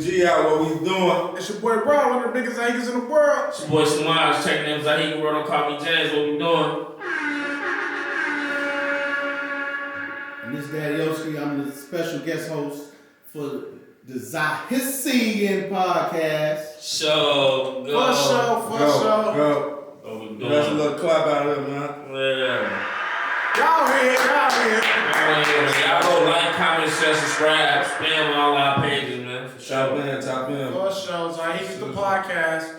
G out, what we doing? It's your boy Bro, one of the biggest Zahigans in the world. It's your boy Samaj, checking in Zahigan World, don't call me James, what we doing? And this Daddy Yoski, I'm the special guest host for the Zahigans IG podcast. Show, go. For sure. Go. What we doing? That's a little clap out of it, man. Yeah. Y'all here. Y'all go like, comment, share, subscribe, spam all our pages, man. For sure. Top in. For sure. Zahigans the podcast.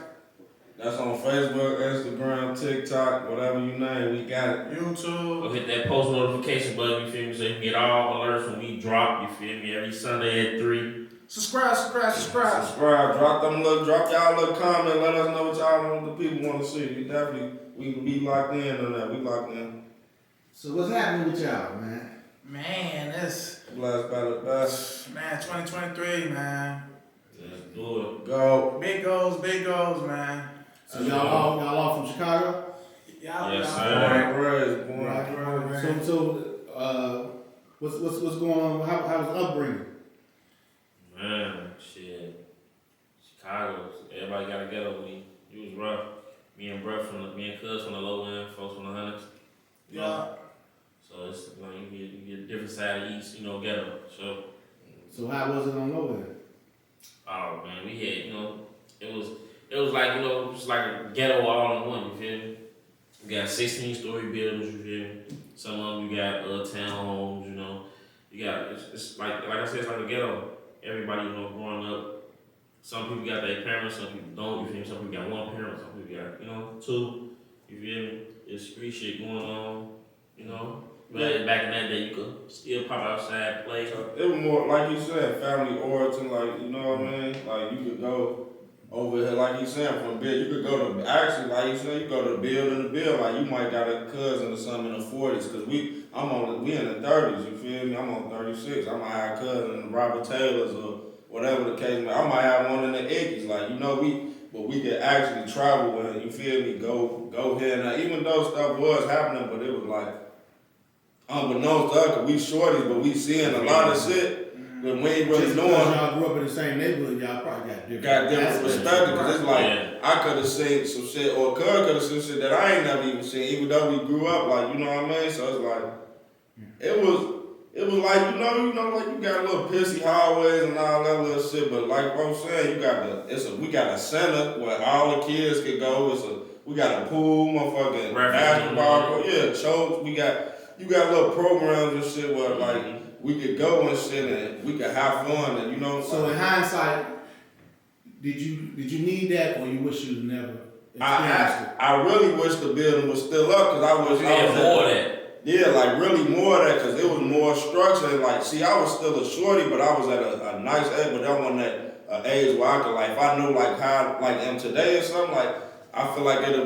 That's on Facebook, Instagram, TikTok, whatever you name, we got it. YouTube. Go hit that post notification button, you feel me? So you can get all alerts when we drop, you feel me? Every Sunday at 3. Subscribe. Subscribe, drop y'all little comment, let us know what y'all want, the people want to see. We be locked in on that, we locked in. So what's happening with y'all, man? Man, this. Blessed by the best. Man, 2023, man. Let's do it. Go. Big goals, man. So y'all all from Chicago? Y'all. Yes, sir. Born. So what's going on? How was upbringing? Man, shit. Chicago, everybody got to get over me. It was rough. Me and Cuz from the low end, folks from the hundreds. Yeah. So it's you get a different side of East, ghetto. So how was it on low end? Oh man, we had, it was like, just like a ghetto all in one, you feel me? We got 16-story buildings, you feel me? Some of them you got townhomes, You got, it's like I said, it's like a ghetto. Everybody, growing up, some people got their parents, some people don't, you feel me? Some people got one parent, some people got, two, you feel me? There's street shit going on, But back in that day, you could still pop outside, play. It was more, like you said, family origin, like, you know what I mean? Like, you could go over here, like you said, from Bill, you could go to, actually, like you said, you go to the bill, like, you might got a cousin or something in the 40s, because we in the 30s, you feel me? I'm on 36, I might have a cousin in the Robert Taylors or whatever the case may be. I might have one in the 80s, like, but we could actually travel and, you feel me, go here. Now, even though stuff was happening, but it was like, unbeknownst to us, cause we shorties, but we seeing a lot of shit that we ain't really knowing. Y'all grew up in the same neighborhood, y'all probably got different perspective, cause it's like, I could've seen some shit, or Cuz could've seen shit that I ain't never even seen, even though we grew up, like, you know what I mean? So it's like, it was like, like you got a little pissy hallways and all that little shit, but like I'm saying, we got a center where all the kids can go, we got a pool, motherfucking basketball court, chokes, you got little programs and shit where like we could go and shit and we could have fun and So in hindsight, did you need that or you wish you'd never experienced it? I really wish the building was still up because I was more of that. Yeah, like really more of that because it was more structure. Like, see, I was still a shorty, but I was at a nice age, but that wasn't at age where I could like, if I knew like how, like in today or something, like I feel like it'll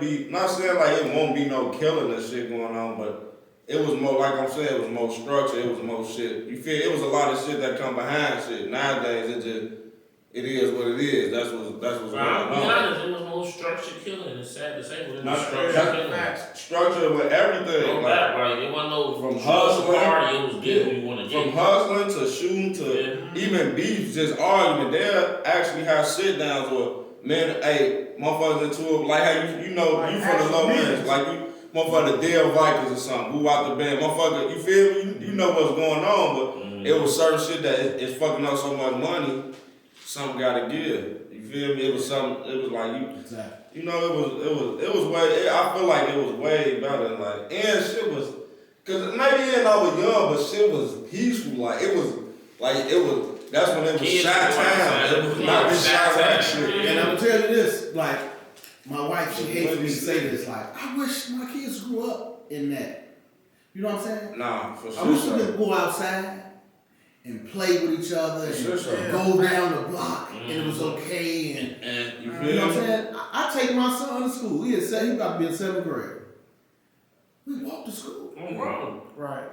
be, not saying like it won't be no killing and shit going on, but it was more, like I'm saying, it was more structure, it was more shit. You feel, it was a lot of shit that come behind shit. Nowadays, it is what it is. That's what's going on. To be honest, it was more structure killing. It's sad to say, but it was structure killing. Structure with everything. No doubt, right? It wasn't no from hustling, party, it was get what you want to get. From hustling to shooting to even beef, just argument. They'll actually have sit downs where, man, hey, motherfuckers into it, like how you from the low ends, like you motherfucker the Dale Vikings or something, who out the band, motherfucker, you feel me? You know what's going on, but it was certain shit that it's fucking up so much money, something gotta give. You feel me? It was something, it was like Exactly. it was way, I feel like it was way better, like, and shit was, cause maybe I was young, but shit was peaceful, that's when it was shy town. It was not this shy shit. And I'm gonna tell you this, like, my wife, she hates for me to say this, like, I wish my kids grew up in that. You know what I'm saying? Nah, for sure. I wish we could go outside and play with each other and go down the block and it was okay and you know what I'm saying? I take my son to school. He about to be in 7th grade. We walk to school. Right.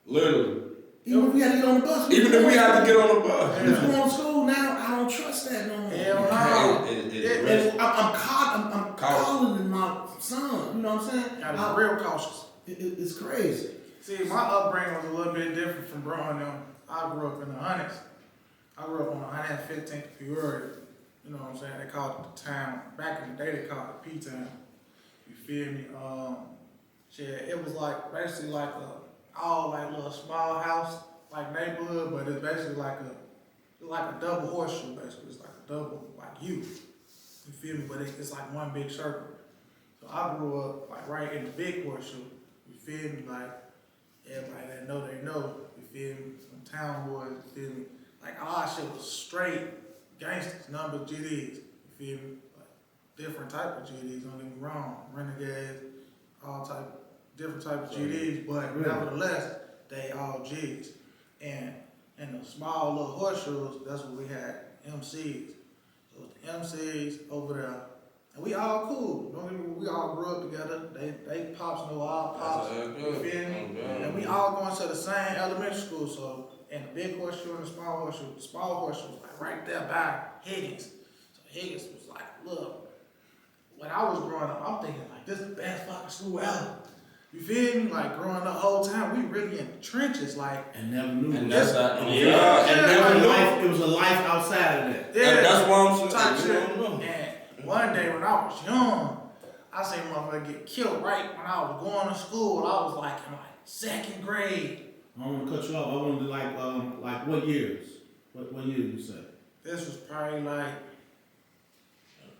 Literally. Even if we had to get on the bus. Even if we had to get on the bus. If we're going to school now, I don't trust that no more. Hell no. I'm calling my son. You know what I'm saying? I'm real cautious. It's crazy. See, my upbringing was a little bit different from growing up. I grew up in the hundreds. I grew up on a 115th of February. You know what I'm saying? They called it the town. Back in the day, they called it P-Town. You feel me? Shit, it was like basically like all like little small house like neighborhood, but it's basically like a double horseshoe. Basically, it's like a double like U. You feel me? But it's like one big circle. So I grew up like right in the big horseshoe. You feel me? Like everybody that know they know. You feel me? Some town boys. You feel me? Like all that shit was straight gangsters, number GDs. You feel me? Like different type of GDs. Don't get me wrong. Renegades, all different type of GDs. But nevertheless, they all G's. And in the small little horseshoes, that's what we had, MCs. So the MCs over there, and we all cool. Don't get me wrong, we all grew up together. They pops know our pops. You feel me? And we all going to the same elementary school. So in the big horseshoe and the small horseshoe was like right there by Higgins. So Higgins was like, look, when I was growing up, I'm thinking like this is the best fucking school ever. You feel me? Like growing up the whole time, we really in the trenches, like. And never knew. And that's that's and never knew. It was a life outside of that. Yeah, that's why I'm saying. And one day when I was young, I seen motherfucker get killed right when I was going to school. I was like in like 2nd grade. I don't want to cut you off. I want to like what years? What year you say? This was probably like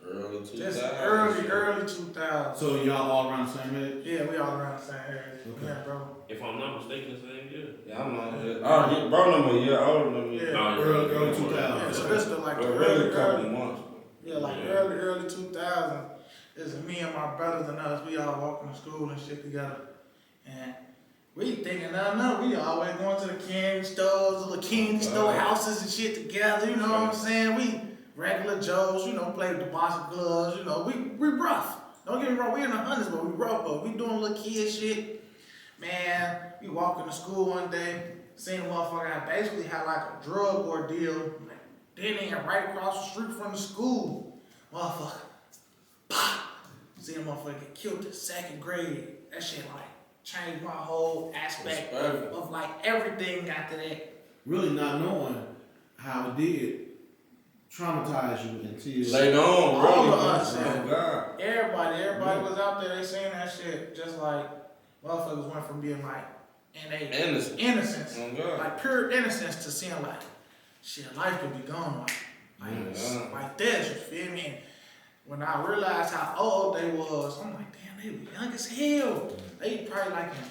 early 2000s. just early 2000s. So y'all all around the same age? Yeah, we all around the same age. Okay. Yeah, bro. If I'm not mistaken, same year. Yeah, I'm not. Oh, bro, number a year older than me. Yeah. Early 2000s. Yeah, so this is like But the really a couple early, months. yeah, like early 2000s. It's me and my brothers and us. We all walking to school and shit together, and we thinking, no, we always going to the candy stores, the candy store houses and shit together. You know what I'm saying? We regular Joes, you know, play with the boxing gloves. You know, we rough. Don't get me wrong, we in the hundreds, but we rough. But we doing little kid shit. Man, we walking to school one day, seen a motherfucker that basically had like a drug ordeal, like dead end right across the street from the school. Motherfucker, pop. Seen a motherfucker get killed in 2nd grade. That shit like changed my whole aspect of like everything after that. Really not knowing how it did traumatize you until Later on, All really. of us, Oh, God. Everybody was out there, they seen that shit, just like motherfuckers went from being like innocence, Oh, God. like pure innocence to seeing like, shit, life could be gone like this, you feel me? And when I realized how old they was, I'm like, damn, they were young as hell. They probably like in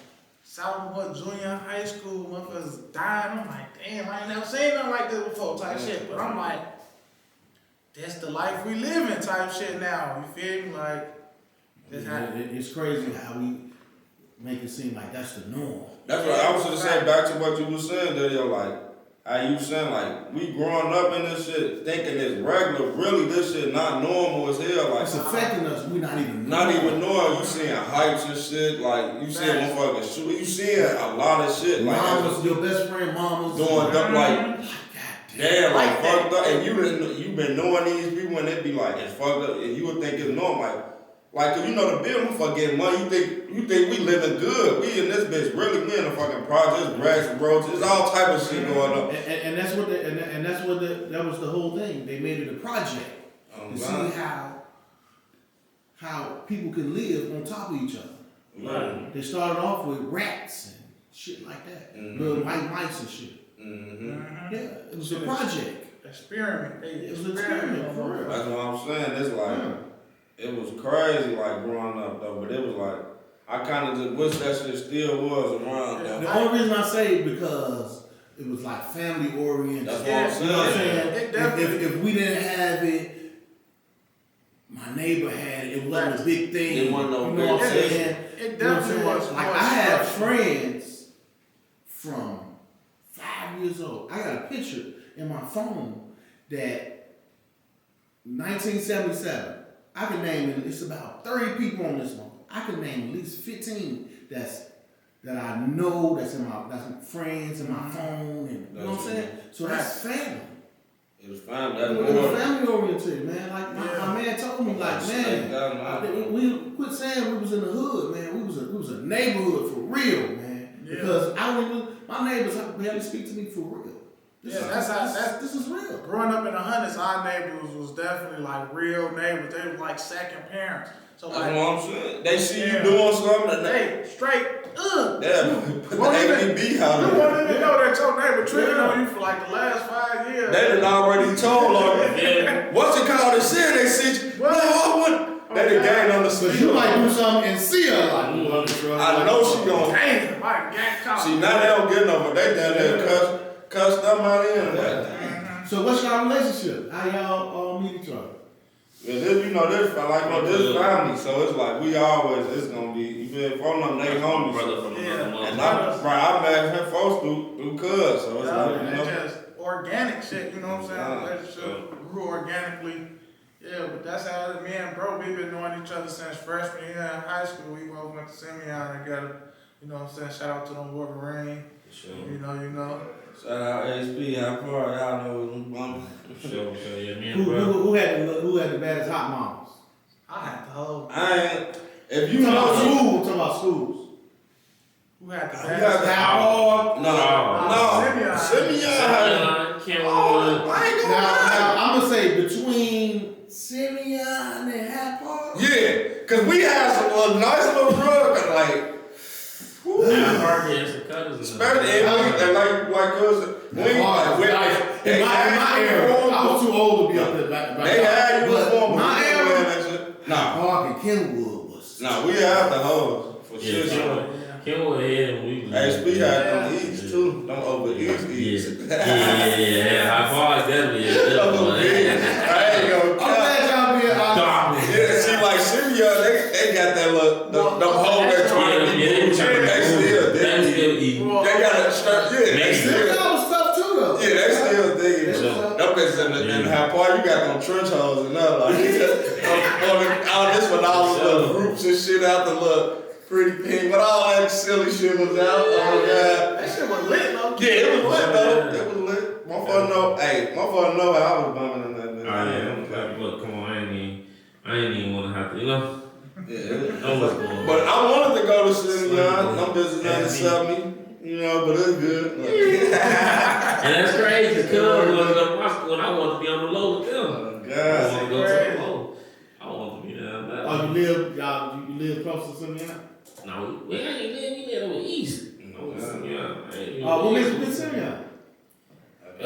sophomore, junior, high school, motherfuckers dying. I'm like, damn, I ain't never seen nothing like this before type shit. But I'm like, that's the life we live in type shit now. You feel me? Like, it's crazy how we make it seem like that's the norm. That's what I was gonna say. Back to what you were saying, that you're like, how you saying like we growing up in this shit, thinking it's regular. Really, this shit not normal as hell. Like It's affecting us. We not even knowing. You seeing hypes and shit. Like you seeing motherfuckers shoot. You seeing a lot of shit. Like mamas, your best friend, mamas doing up like. Damn, like fucked up, and you been knowing these people, and they be like, it's fucked up, and you would think it's normal, like, cause you know the bill, motherfucker getting money, you think we living good, we in this bitch, really, we in the fucking projects, grass and roads, there's all type of shit going on. And that's what that was the whole thing. They made it a project to see how people can live on top of each other. Right. They started off with rats and shit like that, little white mice and shit. Yeah, it was a project. Experiment. It was an experiment for real. That's what I'm saying. It's like it was crazy, like growing up though. But it was like I kind of just wish that shit still was around. Though. The only reason I say it because it was like family oriented. That's what I'm saying. You know what I'm saying? If we didn't have it, my neighbor had it. It wasn't a big thing. It wasn't no you know what I'm big saying? It definitely was. Like I had friends from 5 years old. I got a picture in my phone that 1977. I can name it's about 30 people on this one. I can name at least 15 that I know that's my friends in my phone and you know what I'm saying? So that's family. It was family. It was family oriented, man. Like my man told me, like, man, we quit saying we was in the hood, man. We was a neighborhood for real, man. Yeah. Because my neighbors barely speak to me for real. This This is real. growing up in the hundreds, our neighbors was definitely like real neighbors. They was like second parents. So That's like, what I'm saying. They see you doing something. they straight, Yeah, put the ABB out you there. won't even know that your neighbor tricking on you for like the last 5 years. They done already told on you. What's it called? They said they sent you. No, I wouldn't. They done gained on the So speed. you might do something and see her like, I know she gon'. Damn, my gang caught. See, now they don't get no, but they down there cuss them out in. So what's your relationship? How y'all meet each other? Yeah, this, you know, this family, so it's like we always, it's gonna be, you feel, if I'm not they homies. Brother from another mother. And I met her folks through cuz, so it's like, you know. It's just organic shit, you know what I'm saying? Relationship grew organically. Yeah, but that's how me and bro, we've been knowing each other since freshman year in high school. We both went to Simeon together. You know what I'm saying? Shout out to them Wolverine. Sure. You know. Shout out ASP, how far y'all know them mama. Sure, yeah, me and bro. Who had the baddest hot moms? I had the whole. If you know We're talking about schools. Who had the you best? got no. Simeon. Kenwood. Now I'm gonna say between Simeon and Happar. Yeah, cause we had some nice little rug, like. Especially like cause we in my era, I was too old to be up there back. They had uniform. My era, nah. Park and Kenwood was. Nah, we had the hoes for sure. Kenwood had we. ASP had them East too. Them over East. Yeah. High bars definitely. I ain't gonna glad y'all being honest. Yeah, see, like Syria, they got that look, them whole that trying to be they still eating. They got a strap, they still. That was tough too though. Yeah, they still digging. Them bitches in High Park, you got them trench holes and that, like, all this with all the little groups and shit out the little pretty pink, but all that silly shit was out. Oh, God. That shit was lit, though. Yeah, it was lit, though. It was lit. Motherfucker know I was bumming in that bitch. Look, come on, I ain't even wanna have to, you know? Yeah. But I wanted to go to Simeon. I'm busy down to 70. You know, but it's good. And that's crazy, cuz when I want to be on the low with them. Oh, God. I want to go to the low. I want to be down there. Oh, you live close to Simeon? No, we live over east. What makes you live Simeon? I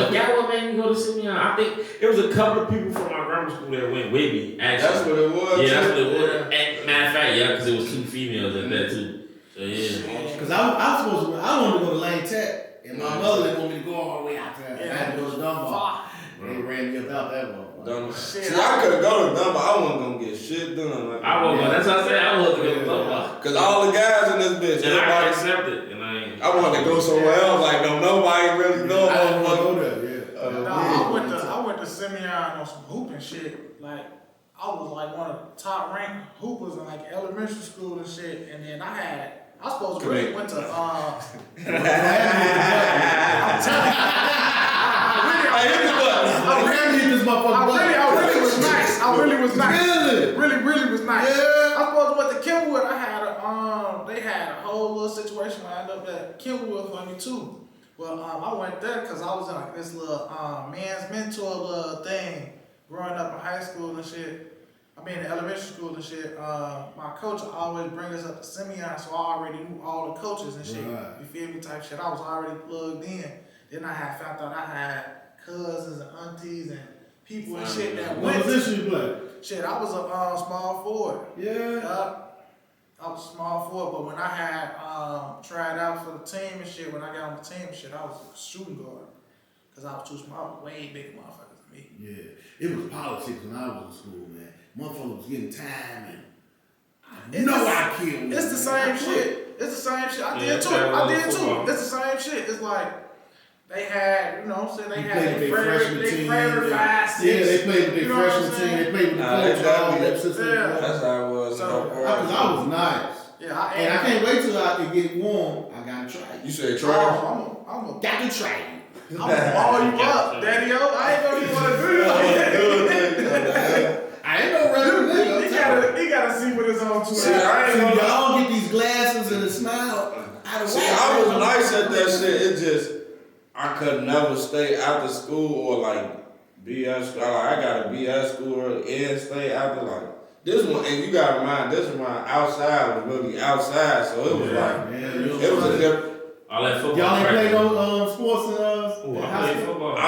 forgot what made me go to Simeon. I think it was a couple of people from my grammar school that went with me. Actually, that's what it was. Yeah, that's what it was. Matter of fact, yeah, because it was 2 females at that too. So yeah. Because I wanted to go to Lane Tech, and my mother didn't want me to go all the way out there. I had to go to Dunbar. They ran me about that one. See, I could have gone to Dunbar. I wasn't gonna get shit done. Like, I wasn't. That's what I said. I wasn't gonna go to Dunbar. Cause all the guys in this bitch, and I accepted, and I wanted to go somewhere else. Like, nobody really know. I didn't want to go there. I went to Simeon on some hooping shit. Like, I was like one of the top ranked hoopers in like elementary school and shit. And then I supposed to really went to I'm telling I really was nice. Really was nice. Yeah. I supposed to went to Kenwood. I had they had a whole little situation where I ended up at Kenwood for me too. Well, I went there because I was in like this little man's mentor little thing growing up in high school and shit. I mean in elementary school and shit. My coach always bring us up to Simeon, so I already knew all the coaches and shit. Right. You feel me? Type shit. I was already plugged in. Then I had found out I had cousins and aunties and people and shit that went. What position you play? Shit, I was a small forward. Yeah. I was small forward, but when I had tried out for the team and shit, when I got on the team and shit, I was a shooting guard. Cause I was too small, way bigger motherfuckers than me. Yeah. It was politics when I was in school, man. Motherfuckers was getting time and I killed. It's the same shit. It's the same shit. I did too. It's the same shit. It's like they had, you know what I'm saying, they had their freshman team. Yeah, they played with their freshman team. They played with the coach. That's how it was. Because I was nice. Yeah, and I can't wait till I can get warm. I gotta try it. You said try? Got to try it. I'm gonna ball you up, Daddy-o. I ain't gonna even want to do it. I ain't no regular nigga. He gotta see what it's on to. See, I ain't gonna y'all get these glasses and a smile. See, I was nice at that shit. It just, I could never stay after school or like be at school. Like, I gotta be at school and stay after like this one. And you gotta remind this one outside was really outside, so it was like it was a different. All that football. Y'all ain't play practice. no sports in Ooh, I played football. I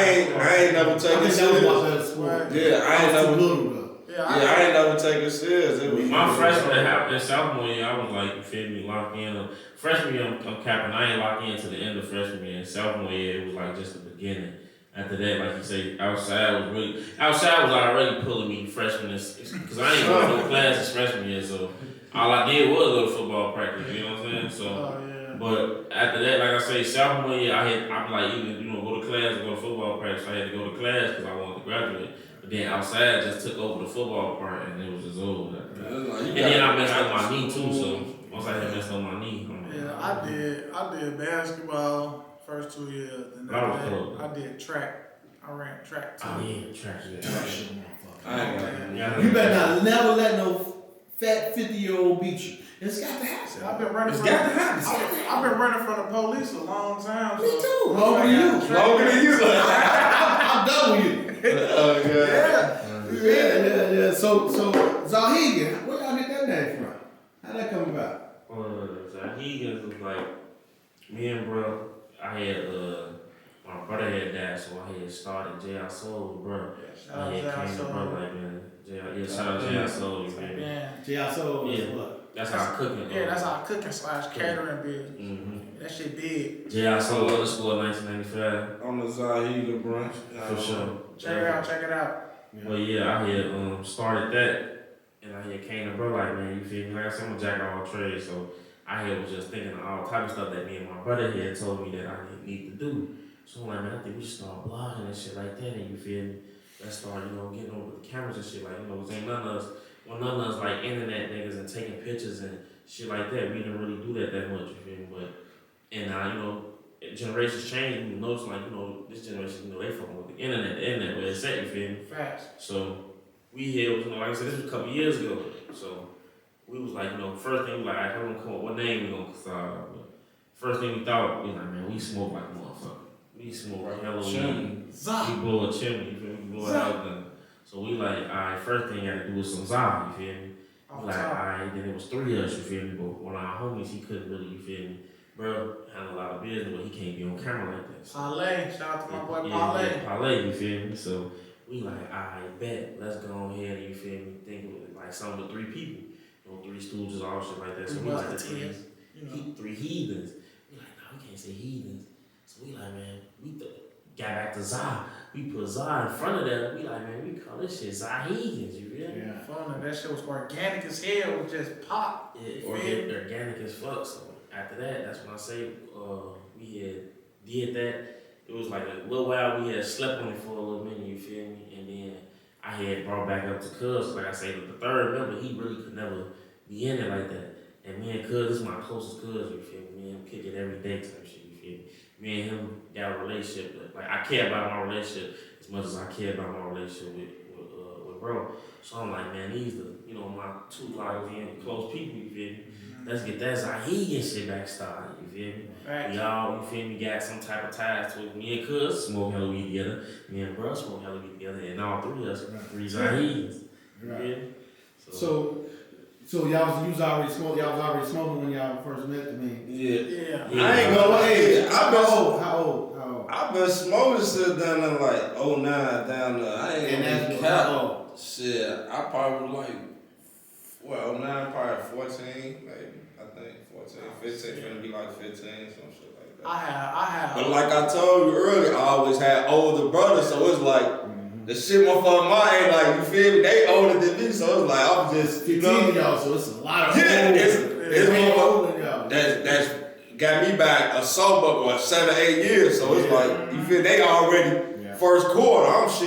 ain't never taken it serious. Yeah, I ain't never. Yeah, I ain't never take it serious. It was My freshman and sophomore year, I was like, you feel me, locked in. Freshman year, I'm capping. I ain't locked in to the end of freshman year. Sophomore year, it was like just the beginning. After that, like you say, outside was already pulling me freshman, because I ain't going to no classes freshman year. So all I did was go to football practice. You know what I'm saying? So. But after that, like I say, sophomore year, I'm like, either go to class or go to football practice. I had to go to class because I wanted to graduate. But then outside just took over the football part, and it was just over. And then I messed up my knee too. So once I had messed up my knee, I did basketball first 2 years, and I did track. I ran track too. Oh yeah, track. You better not never let no fat 50-year-old beat you. It's got to happen. I've been running. I've been running from the police a long time. Me too. Longer than you. I'm done with you. Yeah. So Zahigan, where y'all get that name from? How'd that come about? Zahigans was like me and bro. I had my brother had died, so I had started J.I. Soul, bro. I had came to bro like man, shout out J.I. Soul, you feel me? J.I. Soul is what? That's how I'm cooking. Yeah, that's our cooking / catering business. Mm-hmm. That shit big. J.I. Soul _ 1995. On the Zahigan branch. For sure. Check it out. Well, yeah, I had started that, and I had came to bro like, man, you feel me? Like I said, I'm a jack of all trades, so I had was just thinking of all type of stuff that me and my brother had told me that I didn't need to do. So I'm like, man, I think we should start blogging and shit like that, and you feel me? Let's start, getting over the cameras and shit, like, cause ain't none of us like internet niggas and taking pictures and shit like that. We didn't really do that much, you feel me? But, and now, generations change, you notice like, this generation, they fucking with the internet where it's at, you feel me? Facts. So, we had, like I said, this was a couple years ago. So, we was like, first thing we like, I don't come up, what name we gonna start? But first thing we thought, we like, man, we smoke like a motherfucker. We smoke like hella weed. We blow a chimney, you feel me? We blow it out then. So we like, alright, first thing you gotta do is some Zah, you feel me? Like, alright, then it was 3 of us, you feel me? But one of our homies, he couldn't really, you feel me? Bro, handle a lot of business, but he can't be on camera like that. So, Parlay, shout out to my boy yeah, Parlay, you feel me? So we like, alright, bet, let's go ahead, you feel me? Think of it like something with 3 people. 3 stooges, all shit like that. So we like three heathens. We like, nah, we can't say heathens. So we like, man, we got back to Zah. We put Zah in front of that. We like, man, we call this shit Zahigans, you feel me? Yeah. Fun, that shit was organic as hell. It was just pop. Yeah, organic as fuck. So after that, that's when I say we had did that. It was like a little while we had slept on it for a little minute, you feel me? And then I had brought back up to Cuz. Like I say, the third member, he really could never be in it like that. And me and Cuz, this is my closest cuz, you feel me? Me and him kick it every day type shit, you feel me? Me and him got a relationship. Like I care about my relationship as much as I care about my relationship with bro. So I'm like, man, these the my 2 locked in close people, you feel me? Let's get that Zahigan shit back started, you feel me? Right. We all, you feel me, got some type of ties to it. Me and Cuz smoke hella weed together. Me and bro smoke hella weed together. And all 3 of us, 3 Zahigans. You feel me? So y'all was already smoking when y'all first met. I mean, yeah. I ain't gonna lie. How old? I've been smoking since down there like 09 down there. I ain't gonna cap. Shit, I probably like 09, probably 14, maybe. I think 14, 15, gonna be like 15, some shit like that. I have. But like I told you earlier, I always had older brothers, so it's like. The shit motherfucker mine ain't like, you feel me? They older than me, so it's like, I'm just, 15 y'all, so it's a lot of it's motherfucker that's got me back a sober or 7 or 8 years, so it's like, you feel, they already first quarter, I'm a short,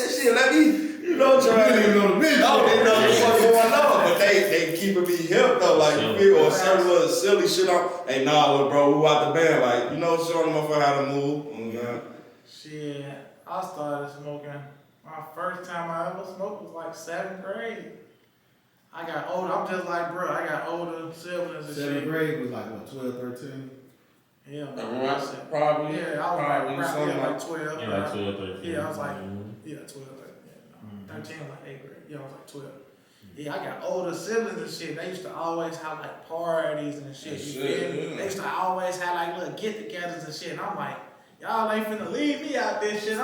shit, let me, try to, know the business. No, they know the fuck going on, but they keeping me hip though, like, you feel, or certain little silly shit on, hey, nah, bro, we out the band, like, showing the motherfucker how to move, Shit. I started smoking. My first time I ever smoked was like 7th grade. I got older. I'm just like bro. I got older siblings and shit. 7th grade was like what, 12, 13? Yeah, Probably. Yeah, I was probably like, something like 12. Yeah, like 12, 13. Yeah, I was like, 12, 13. 13 like 8th grade. Yeah, I was like 12. Yeah, I got older siblings and shit. They used to always have like parties and shit. You feel me? They used to always have like little get-togethers and shit. And I'm like, y'all ain't finna leave me out this shit.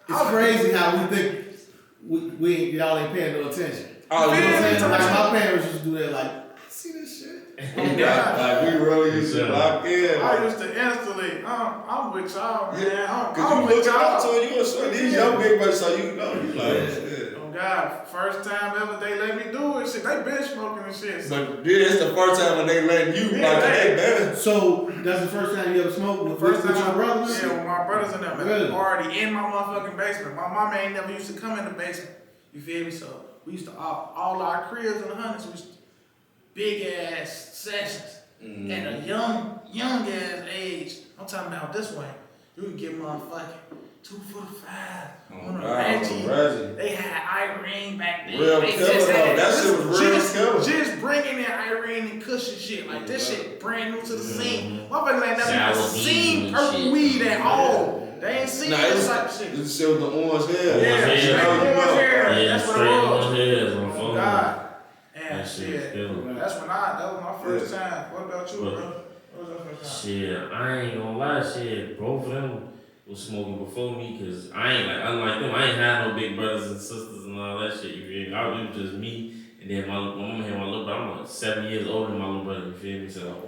It's crazy how we think y'all ain't paying no attention. Oh, you know what I'm yeah, saying? Like my parents used to do that. Like, I see this shit. Like we really used to lock in. I used to instantly, I'm with y'all, man. I'm Cause with you y'all. so you so these young big boys, so you know, you like, shit. Oh God, first time ever they let me do it, shit. They been smoking and shit. So. But this the first time when they letting you like they better. So that's the first time you ever smoked with your brothers? Yeah, with my brothers and them. Really? Already in my motherfucking basement. My mama ain't never used to come in the basement. You feel me? So we used to all our cribs in the hundreds. We used to big ass sessions. At a young ass age. I'm talking about this way. You could get motherfucking 245 on a Reggie. They had Irene back then. Real they killer just had that shit was real killer. Just bringing in Irene and Cushion shit. Like this shit brand new to the scene. Motherfuckers ain't never even seen purple weed at all. They ain't seen this type of shit. This shit with the orange hair. Yeah, straight orange hair. Yeah, That's what straight it was. orange hairs on phone. God. And That shit shit. killer. That was my first time. What about you, bro? What was your first time? Shit, I ain't gonna lie, shit, both of them was smoking before me, cause I ain't like, unlike them, I ain't had no big brothers and sisters and all that shit, you feel me? It was just me, and then my mama had my little brother, I'm like 7 years older than my little brother, you feel me? So,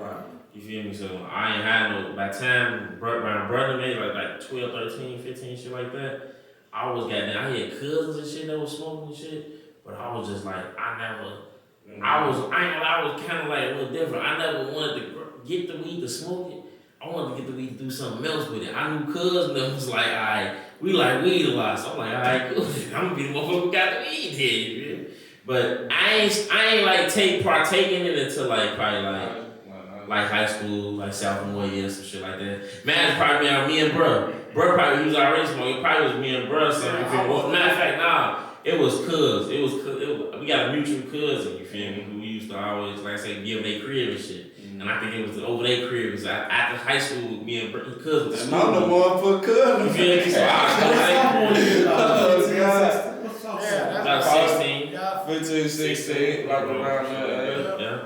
you feel me? So, I ain't had no, by the time my brother made like 12, 13, 15, shit like that, I was goddamn, I had cousins and shit that was smoking and shit, but I was just like, I was kind of like a little different. I never wanted to get the weed to smoke it. I wanted to get the weed to do something else with it. I knew cousin that was like, alright, we like weed a lot. So I'm like, alright, cool. I'm gonna be the motherfucker who got the weed here, you feel? But I ain't like partaking in it until like probably like high school, like sophomore year, some shit like that. Man, probably me and bro. Bro probably was already smoking. It probably was me and bro. Something. Well, matter of fact, nah. It was cuz. We got a mutual cousin, you feel me, who we used to always, like I say, give their crib and shit. And I think it was over their crib. It was after high school, me and cousin was and I'm the one for cousin. You feel me? So about 16. 15, 16, like around there.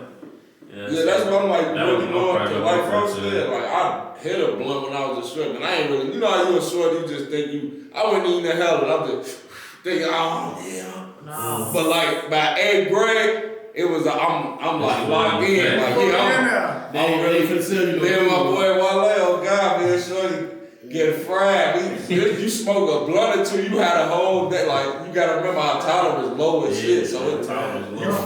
Yeah, that's what I'm like, really going like folks said, like I hit a blunt when I was a strip, and I ain't really, you know how you a short, you just think I wasn't eating the hell, and I'm just thinking, oh yeah. No. But like by 8th grade, it was I'm like locked in, like yeah, I'm really considering. Then my boy Wale, oh God, man, shorty get fried. You smoke a blunt or two, you had a whole day. Like you gotta remember our tolerance was low as shit, so it was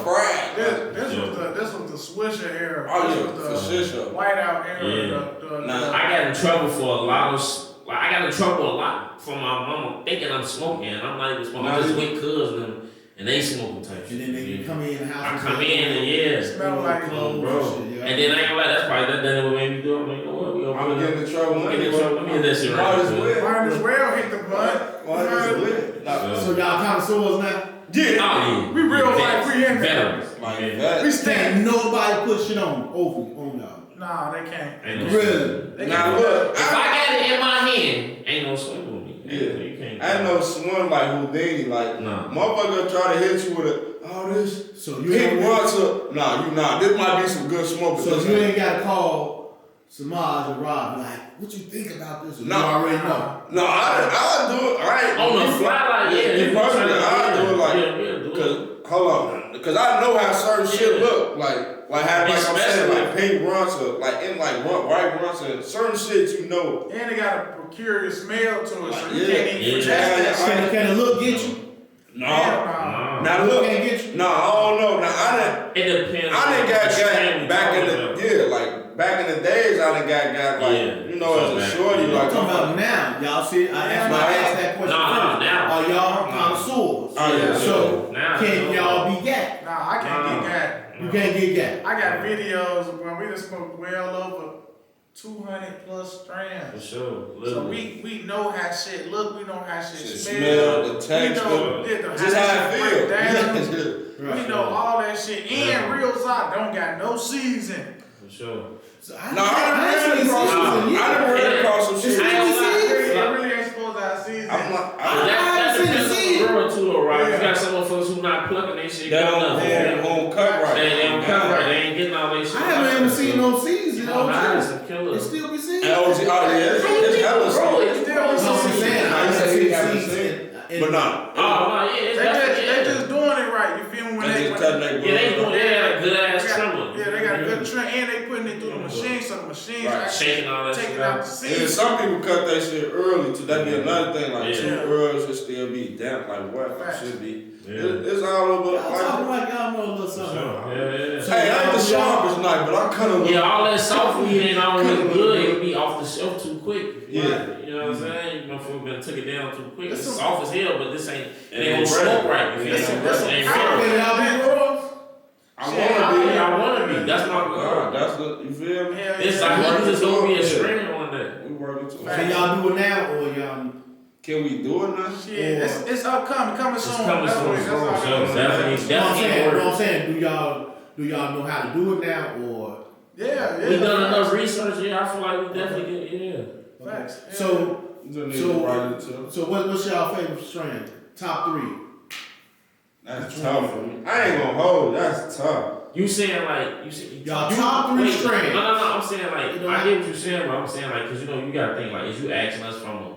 fried. This was the Swisher era. Oh yeah, for sure. Whiteout era. Yeah. I got in trouble for a lot of. I got in trouble a lot from my mama thinking I'm smoking, and I'm not even smoking. I just with cousins and they smoking type shit. And then they come in the house. I come in and smell like clothes, bro. And then I ain't gonna lie, that's probably what made me do it. I'm like, you know what? I'm getting in trouble. Let me get that shit right. Might as well hit the blunt. So y'all connoisseurs now? Yeah. We real life, we in veterans. We stand. Nobody put shit on y'all. Nah, they can't. Really? Now look, if I got it in my hand, ain't no swing with me. Yeah. You can't. I ain't no swing like Houdini. Like, motherfucker try to hit you with this. So you ain't want to. Nah, you not. This might be some good smoke. So you ain't got to call Samaj and Rob like, what you think about this? No, you already know. No, I do it. I ain't on the fly like personally, I do it like, hold on, because I know how certain shit look like how like I'm saying like pink runs or like in like white runs and certain shit you know. And they got a peculiar smell to it, so you can't even project that. Can the look get you? No. Now look, can't get you. No, I don't know. Now I didn't. It depends. I didn't got back in the like back in the days. I done got like you know as a shorty like. I'm talking about now. Y'all see, I asked that question. Now. Are y'all connoisseurs? Oh yeah. So can y'all be gat? Nah, I can't get gat. You can't get gat. I got videos when we just smoked well over 200 plus strands. For sure. So we know how shit look, we know how shit smell, the texture, just how it feel. We know all that shit. And real Zod don't got no season. sure. So I done ran across some shit. I really ain't supposed to have seasons. That depends on the girl too, though, right? You got some motherfuckers who not plucking their shit. They don't cut right. They don't cut right. They ain't getting all their shit. I haven't even seen no season. It still be seen. And OG, it's hella slow. It's still saying. But nah. They just doing it right. You feel me? When they just cutting their they doing a good ass trimmer. Yeah, they got a good trim, and they putting it through the machine, so the machine's actually shaking all that taking shit out the out. seeds. And some people cut that shit early too. That'd be another thing. Like too early should still be damp. Like what it should be. It's all over. Y'all like y'all know a little something. Hey, I ain't the sharpest knife, but I kind of all that soft weed ain't always good. It'll be off the shelf too quick. Yeah. You know what I'm saying? You motherfucker been took it down too quick. It's soft as hell, but this ain't. It ain't gonna smoke right. You feel me? It ain't real. I wanna be. That's my goal. That's the, you feel me? It's like we just gonna be a strain on that. We working to Can y'all do it now or y'all? Can we do it now? Shit, it's upcoming, coming soon. It's coming soon. Definitely. You know what I'm saying? Do y'all know how to do it now or? Yeah. We done enough research. Yeah, I feel like we definitely get. Facts. So what's y'all favorite strain? Top 3. That's tough for me. I ain't gonna hold. That's tough. You saying y'all top 3 strains? No. I'm saying like I get what you're saying, but I'm saying like because you gotta think like is you asking us from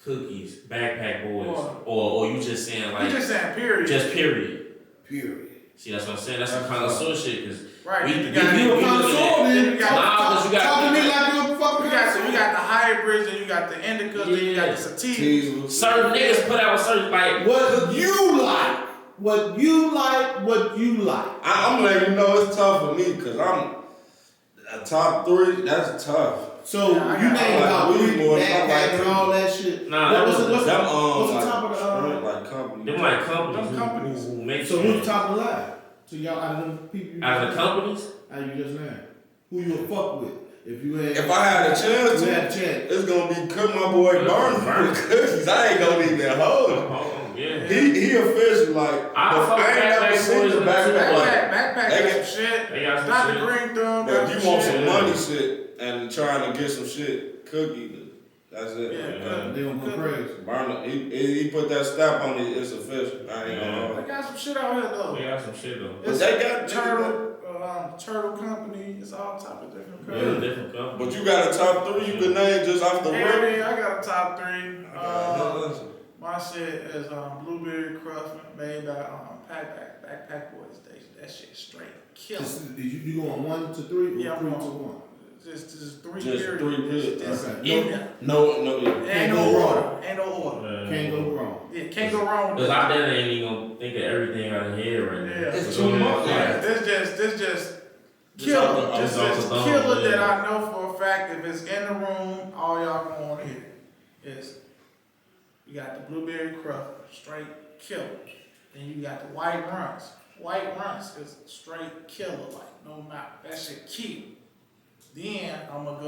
Cookies, Backpack Boys, or you just saying like you just saying period. Just period. See, that's what I'm saying. That's some connoisseur shit. Cause right. You a connoisseur, then you got talk to me like you a fucking you got the hybrids, and you got the indicas, and you got the sativas. Certain niggas put out certain like what you like. What you like. I'm letting you know it's tough for me because I'm a top 3. That's tough. So you name about weed, backpack, and all that shit. Nah, what's the like, top of the like company? Them like companies who make. So who's top of the line? So y'all out of them people. Out of the companies? How you just named? Who you would fuck with? If I had a chance it's gonna be cut my boy Burn cookies. I ain't gonna even hold him. Yeah. He official like I ain't never seen the backpack got some shit. They got some Not shit. the green thumb. But if you want some money shit and trying to get some shit cookie, that's it. Yeah, they don't go crazy. Burner, he put that stamp on it. It's official. I ain't gonna hold. They got some shit out here though. They got some shit though. But they got Turtle Company. It's all type of different Yeah, companies. different companies. But you got a top 3 you can name just off the rip. Yeah, I got a top 3. My shit is Blueberry Crush made by Backpack Boys. That shit straight killer. You going 1 to 3 or 3 to 1? Just 3 Just 3 periods. Okay. No. Ain't no order. Can't go wrong. Yeah, can't go wrong with Cause I didn't even gonna think of everything out of here right now. Yeah. It's too much. This just killer. This just killer that I know for a fact if it's in the room, all y'all gonna want to hear is you got the Blueberry Crush, straight killer. Then you got the White Runs. White Runs is straight killer, like no matter. That shit kill. Then I'm gonna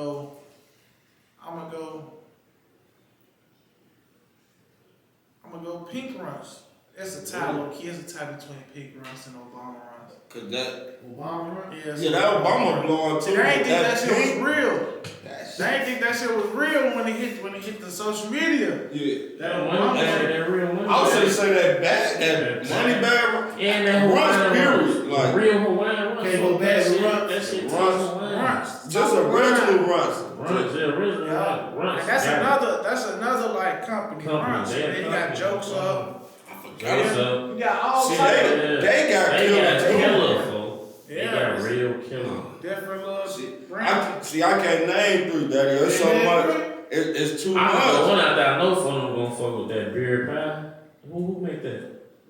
go Pink Runs. It's a tie low key. It's a tie between Pink Runs and Obama Runs. Cause that Obama Run? yeah, that Obama blowing too. They ain't think that shit was real. They ain't think that shit was real when it hit the social media. Yeah. That real money. I was gonna say that money bag. And that Runs period. Like real Hawaiian runs. Can't go back and run. That shit Runs. Just original runs. Original runs. And that's another like company. Runs. They got jokes up. You got all types. They got killer too. They got real killer. Different little I can't name 3, Daddy. It's so much. It's too much. The one out there I know for them gonna fuck with that beer pie. Who make that?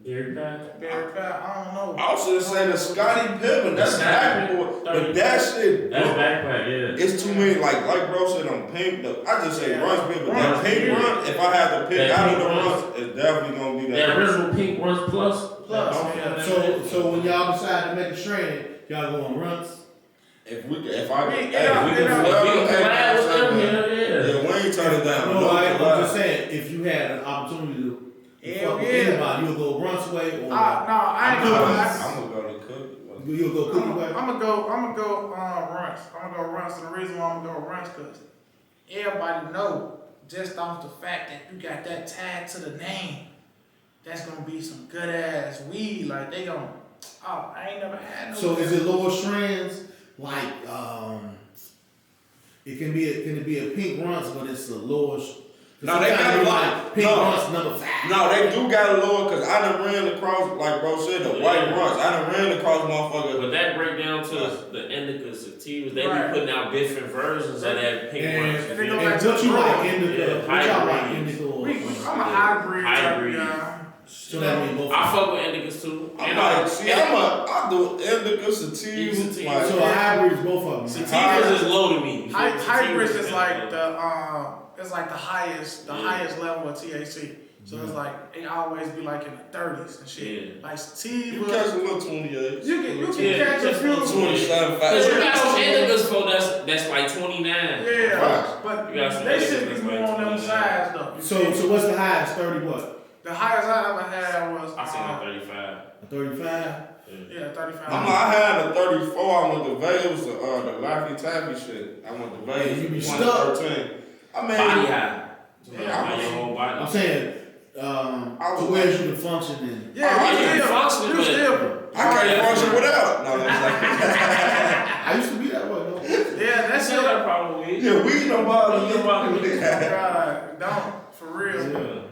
Beer pie? Beer pie, I don't know. I was gonna say the Scotty Pippen. That's backboard. But that shit. That's backpack, yeah. It's too many. Like bro said on pink. I just say runs pink. But that pink run, if I had to pick out of the runs, it's definitely gonna be that. That original pink runs plus. So when y'all decide to make a strain, y'all go on runs. If we can Yeah, we ain't turn it down. No, I'm just saying, if you had an opportunity to fuck with anybody, you'll go runs way or. I ain't gonna. I'm gonna go to Cook. You'll go cookie way? I'm gonna go Runts. I'm gonna go Runts. And the reason why I'm gonna go Runts because everybody know just off the fact that you got that tag to the name, that's gonna be some good ass weed. Like they gonna, oh, I ain't never had no. So is it lower strands? Like can it be a pink runs, but it's a lower. No, they got a like pink runs number 5. No, they do got a lower because I done ran across, like bro said, the white runs. I done ran across motherfuckers. But that break down to the indica sativas. They be putting out different versions of that pink runs. And they go And back to what you like indica? Yeah, What y'all like hybrid. indica? I'm a hybrid. Hybrid. Guy. So that means both. I fuck with indicas too. I do indica, sativa. Like, So a hybrid is both of them. Sativas is low to me. Hybrids is like it's like the highest level of THC. So it's like it always be like in the 30s and shit. Yeah. Like you sativa. catch a little 28. You can catch a few. 27, Cause you got some indicas for that's like 29. Yeah, Right. but You got some they indicas should be that's more like on them 29. sides though. So what's the highest? 30 what? The highest I ever had was I seen a 35. A 35? yeah, 35. I had a 34. I went to Vell. It was the Laffy Taffy shit. I went to Vell. Yeah, you be stuck. 13. I mean, Body high. Yeah, Your whole body. I'm saying, to where you can function in. Yeah, you functioning, you but- still. I can't function without. No, that's like, I used to be that way, though. Yeah, that's Still it. got a problem with it. yeah, weed don't bother Weed don't bother me. me. God, don't for real. Yeah.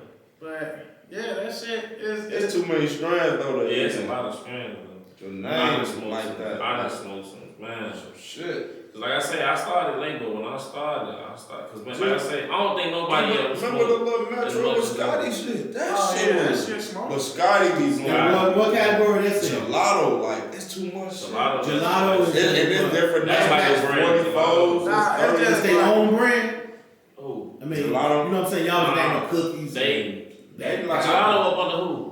But yeah, that shit is. It's too many strands though. Yeah, it's a lot of strands. The I name done like that. I done smoked some, man. Some shit. Like I say, I started late, but when I started, cause like I say, I don't think nobody else Remember the smoked. little as Metro much with as Scotty that. shit? That Oh shit yeah, that was. shit smoke. But Scotty be Yeah. What category that's in? gelato, like it's too much. shit. Gelato is- It is different. That's like a brand. 44s. Nah, it's It's just their own brand. Oh, I mean, Gelato. you know what I'm saying? Y'all name of cookies. They like Gelato up under who?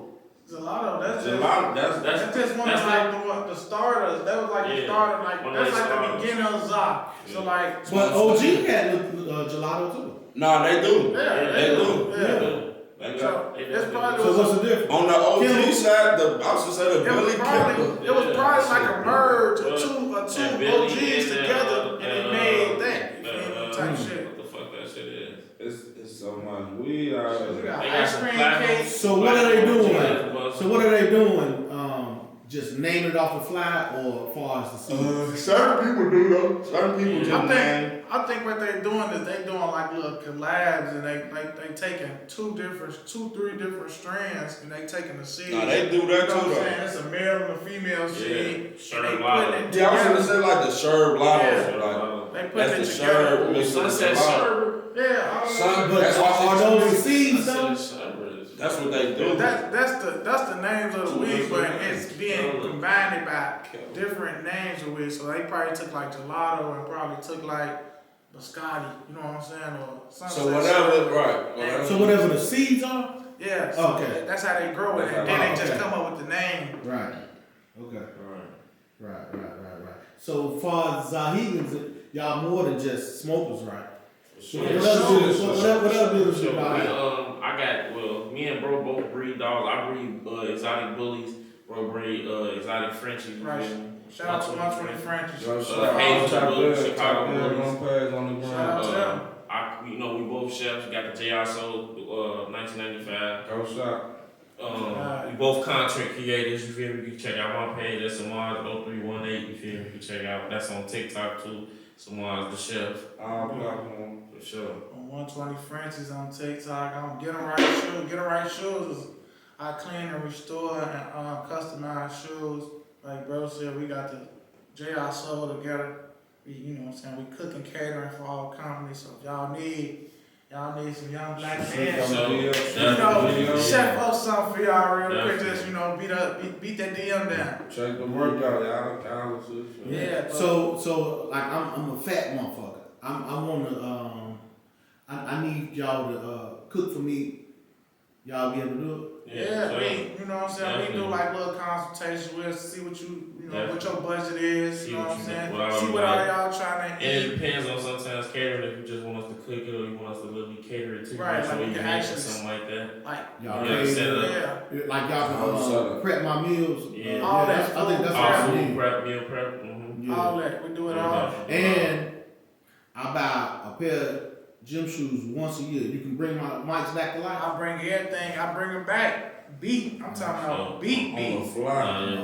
Gelato, that's just. gelato. That's just one of that's like the starters. That was like the Yeah, starter, like one of that's the like starters. the beginning of Zah. So Yeah. like, But OG had gelato too. Nah, they do. yeah, They do. Yeah. They So got. it's probably So what's the difference? On the OG Kim- side, I was gonna say the it was Billy probably Kemper. it was probably like a merge of Well, two and Billy OGs and, together, and they made that. You feel me? Type shit. What the fuck that shit is? It's so much weed out We there. got They got ice some cream platinum. cakes. So what are they doing? Yeah. So what are they doing? Just name it off the fly, or as far as the seed? Certain people do though. Certain people Yeah. just name. I think what they're doing is they doing like little collabs, and they taking two, 3 different strands, and they taking the seed. Nah, they do that You know what too I'm though. saying? It's a male and a female seed. Sherb They Lotto. putting it Yeah, I was gonna together. say like the Sherb Lotto. Yeah. Like They put that's it the together. Sherb. mixed with Sunset the Lotto. Sherb. Yeah, all Son, that. But That's why are they- those seeds though? That's what they do. That's the names of the Two weed, but different it's names. being combined by different names of weed. So they probably took like gelato and probably took like biscotti, you know what I'm saying, or something. So whatever, right? Whatever. So whatever the seeds are. Yeah. So Okay. That's how they grow it, and then they just Okay. come up with the name. Right. Okay. Right. Right. So far as Zahigans, y'all more than just smokers, right? Sure. What else do So you about? I got me and bro both breed dogs. I breed exotic bullies. Bro breed exotic Frenchies. you Right. feel me? Shout out to 120 Frenchies. Yo, Hazel shout out to Blue, Bill, Chicago Bill, Bullies. one page on the Shout out ground. to them. We both chefs. We got the JR Soul 1995. Go shot. We both content creators, you feel me? You can check out my page, that's Samaj 0318, you feel me? You can check out, that's on TikTok too, Samaj the Chef, All black on. for sure. On 120 Frenchies on TikTok. I'm Get 'em Right Shoes. Get 'em Right Shoes is I clean and restore and customize shoes. Like bro said, we got the JR Soul together. We, you know what I'm saying, we cook and catering for all companies. So if y'all need some young black men. So, You know, chef up something for y'all real quick. Just, you know, beat that DM down. Check the workout, y'all. Yeah. but- So like I'm a fat motherfucker. I need y'all to cook for me y'all be able to do Yeah, so, you know what I'm saying? We do like little consultations with us to see what you know, what your budget is, you know what I'm saying? See what all y'all trying to and it eat. depends on sometimes catering if you just want us to cook it or you want us to literally cater it to you. Right, so like we we can can make actually something like that. Like, it. Y'all Yeah, cater, set up. yeah. like y'all can prep my meals. Yeah. All that I think that's food what All I food need. prep, meal prep. Mm-hmm. Yeah. All that, we do it all. And I buy a pair of gym shoes once a year. You can bring my mics back to life. I bring everything, I bring them back. Beat, I'm talking about beat. On the fly.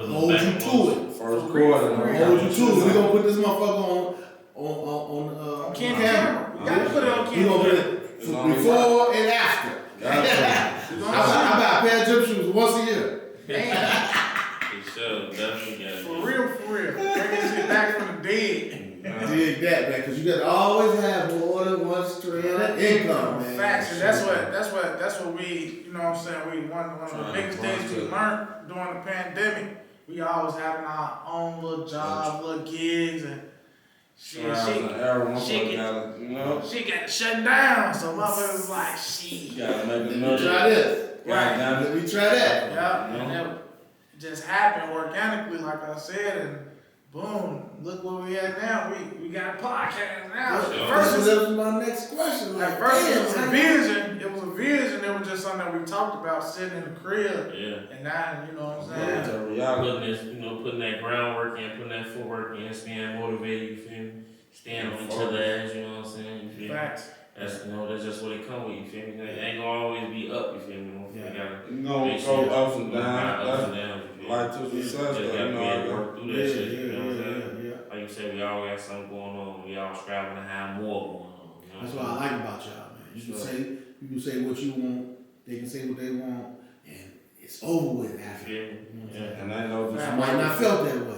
Hold you to it. First For real, quarter. for real. Hold you to it. We gonna put this motherfucker on camera. We gotta put it on We gonna put camera. it before and after. I buy a pair of gym shoes once a year. Damn, Sure, definitely got it. for real. Bring this shit back from the dead. Dig that, man, because you gotta always have more than one stream of income, man. Facts, and that's what we, you know what I'm saying, one of the biggest things we learned during the pandemic, we always having our own little jobs, little gigs, and shit got shut down, so motherfuckers like, shit. Gotta make the Let me money. try this. Right. Let me try that. Yeah, and that just happened organically, like I said, and boom, look where we at now. We got a podcast now. Sure. First This was is my next question. At first it was a vision. It was a vision. It was just something that we talked about sitting in the crib. Yeah. And now, you know what I'm Yeah, saying? to reality. Putting this, putting that groundwork in, putting that footwork in, staying motivated, you feel me? Staying on each other's ass, you know what I'm saying? You feel me? Facts. That's just what it come with, you feel me? It ain't gonna always be up, you feel me? You gotta You gonna make go sure ups and ups and downs. downs, you feel me? Like to success, Just though, gotta you be know. able to work through that shit, you know what I'm saying? Yeah. Like you said, we all got something going on. We all striving to have more going on. You know That's what what I I'm like about y'all, man. You can say what you want, they can say what they want, and it's over with after. saying? You know what I'm Yeah. saying? And I know I might not felt that way.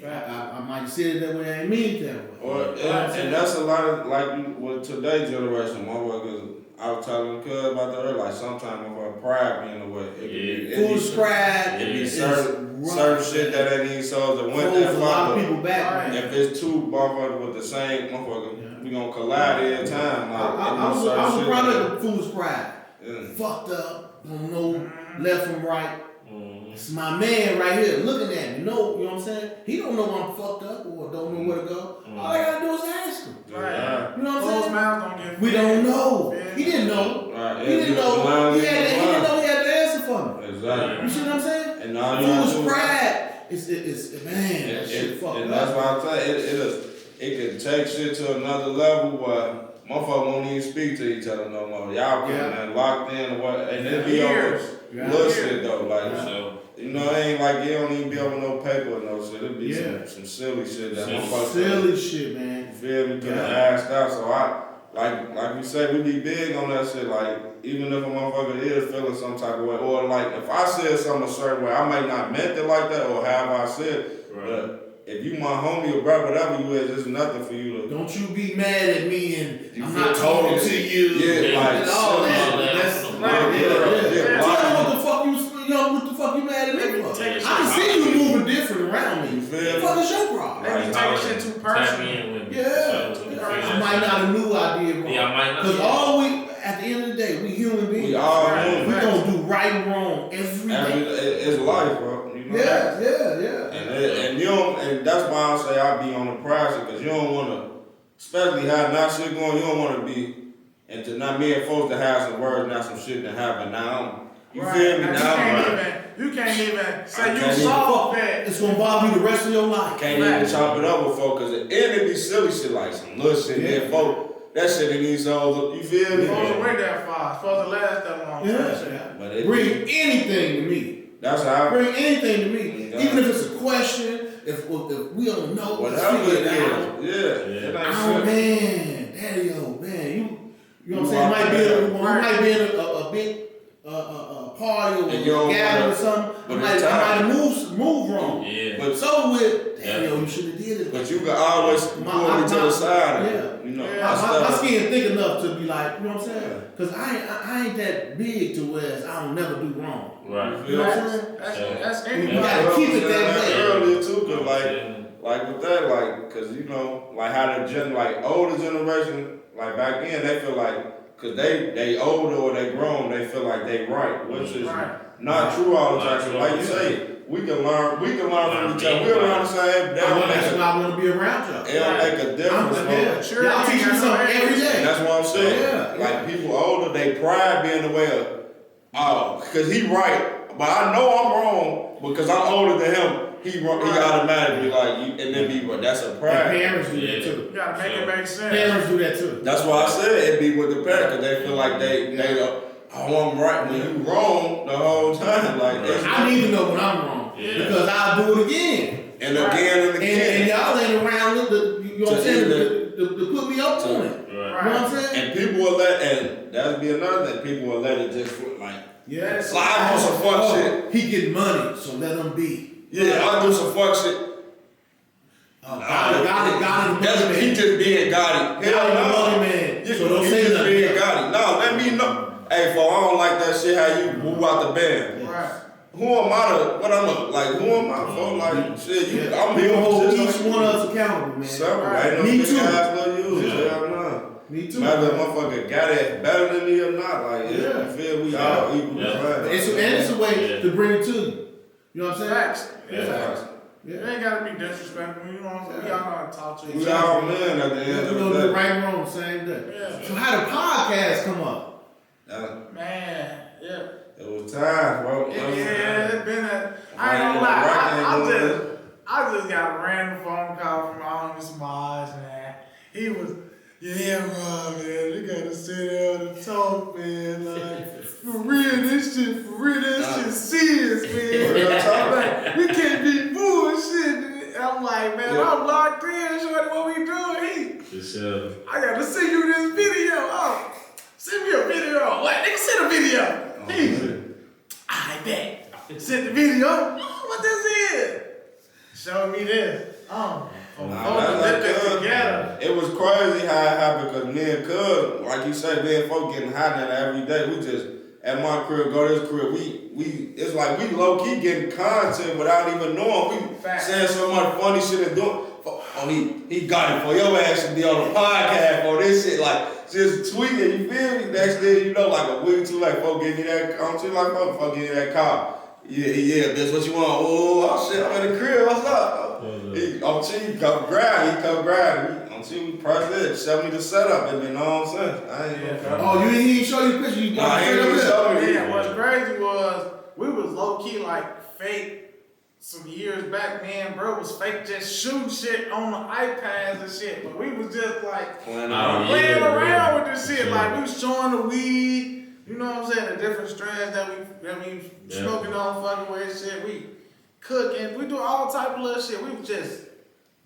Facts. I might have said it that way, I ain't mean it that way. Or, and that's a lot of, like, with today's generation, motherfuckers, I was telling the cuz about that earlier, like, sometimes motherfucker pride be in the way. It Foolish pride It be is certain rough. shit that ain't even sold that went Holds that a lot far. of people back, Right. man. If it's two motherfuckers with the same motherfucker, we gonna collide every time. Like, I was a product of foolish pride. Yeah. Fucked up, don't know left from right. Mm-hmm. It's my man right here looking at me. No, you know what I'm saying? He don't know I'm fucked up or don't know where to go. All I gotta do is ask him. Right. You know what I'm Closed saying? mouths don't get We fed. don't know. Yeah. He didn't know. Right. He didn't know. He didn't know he had the answer for me. Exactly. You see what I'm saying? And all you gotta Foolish do- pride. It's man, that shit fucked and up. that's why I'm saying it can take shit to another level where motherfuckers won't even speak to each other no more. Y'all Yeah. can locked in or what, and it be over Years. little shit though. Like, So, you know, it ain't like you don't even be over no paper or no shit. It be Yeah. some silly shit that Silly. motherfuckers Silly shit, man. feel me, get Yeah. asked out. So like we say, we be big on that shit. Like, even if a motherfucker is feeling some type of way, or like if I said something a certain way, I might not meant it like that, or have I said, right. but if you my homie or bro, whatever you is, it's nothing for you to. Don't you be mad at me and You I'm feel not talking cold. to you. Yeah, like, and all that. silly. That's Right. Yeah. Tell me what the fuck you mad at me for? Take it I can see you moving different around me. You feel me? What is your problem? They be taking shit too Tap personal. me in with me. Yeah. So, I might not have knew I did wrong. Yeah, I might not. Because all at the end of the day, we human beings. We all Right. human. We gonna do right and wrong every day. It's life, bro. You know Yeah. And you don't, and that's why I say I be on the price, because you don't want to, especially how that shit going, you don't want to be, and to not me and folks to have some words, not some shit that happen now. You Right. feel me Now, now? you can't even say I you can't saw that. It's gonna bother you the rest of your life. Can't even chop it up with folks, because it be silly shit like some little shit there, folk. That shit in these souls, you feel me? Supposed to wait that far. Supposed to last that long. Yeah. But it, Bring anything to me. that's how Bring anything to me. Yeah. Even if it's a question, if we don't know, let's whatever figure it it out. is. Yeah. It ain't Oh shit. man, daddy, oh man, you know what I'm saying? Might be in a big party or And you don't gathering or wanna- something. I but might it's time. have moved wrong. Yeah. But So with daddy, Yeah. oh, you should have did it. But you can always pull me to the side. You know, Yeah. My skin thick enough to be like, you know what I'm saying? Cause I ain't that big to where I'll never do wrong. Right. You know what I'm saying? That's You anybody. gotta keep it that way. Earlier too, cause like with that, like, cause you know, like how like older generation, like back then, they feel like, cause they older or they grown, they they feel like they right, which is Right. not true all the Not time. true. Like you say, we can learn from each other. We're around the same. That's why I want to be around y'all. It'll make a difference. bro. Sure, Y'all teach me something every day. And that's what I'm saying. Yeah, Like people older, they pride being the way of, oh, because he right, but I know I'm wrong because I'm older than him. He automatically like, you, and then be, but that's a And pride. parents do that You too. gotta make it make sense. Parents do that too. That's why I said it be with the parents, because they feel like they oh, I'm right when you wrong the whole time. Like I need to know when I'm wrong because I'll do it again. and again and again. And y'all ain't around you know what I'm saying, to put me up on it. You know what I'm saying? And people will and that'll be another thing. People will let it just Yeah. slide on some fuck shit. He get money, so let him be. Yeah, I'll do some fuck shit. God, He just being Gotti. Hell no. Man. Yeah, So don't he say just nothing. being Gotti. No, let me know. Hey, for I don't like that shit how you move out the band. Right. Who am I to, what I'm a, like, who am I for? Like, shit, you, I'm We here gonna hold for each one of us accountable, man. Several, ain't no Me big too. ass little use. Hell no. Me too. Matter if motherfucker got it better than me or not, like, Yeah. you feel we all equal. Yeah. It's a way to bring it to you. You know what I'm saying? Facts. Yeah. It ain't gotta be disrespectful, you know what I'm saying? We all know how to talk to each We other. all men at the end You of know, the the day. right and wrong, same day. Yeah. So how the podcast come up? Man, yeah. It was time, bro. Yeah, it's been I ain't gonna lie, I just got a random phone call from my homie Samaj, man. He was, bro, man, we gotta sit down and talk, man. Like, for real, this shit serious, man. Like, we can't be bullshit. I'm like, man, I'm locked in, shorty, what we doing? For sure. I gotta send you this video. Oh, send me a video. Like, nigga, send a video. I bet. Send the video. Oh, what this is? Show me this. Together. It was crazy how it happened because me and Cuz, like you say, me and folk getting hot now every day. We just at my crib, go to his crib. We it's like we low key getting content without even knowing. We saying so much funny shit and doing. Oh, he got it for your ass to be on the podcast for this shit. Like just tweaking, you feel me? Next thing you know, like a week or two, like folk getting you that. I'm too like folk getting you that car. Yeah, that's what you want. Oh shit, I'm in the crib. What's up? He come grab. We press it. Show me the setup. It been nonsense. I ain't gonna He didn't show you the picture. You Nah, he didn't show me. Yeah, what's crazy was we was low key like fake some years back, man. Bro was fake just shooting shit on the iPads and shit, but we was just like playing around with this shit. Like we was showing the weed. You know what I'm saying? The different strands that we smoking on, fucking with and shit. We cooking, we do all type of little shit. We was just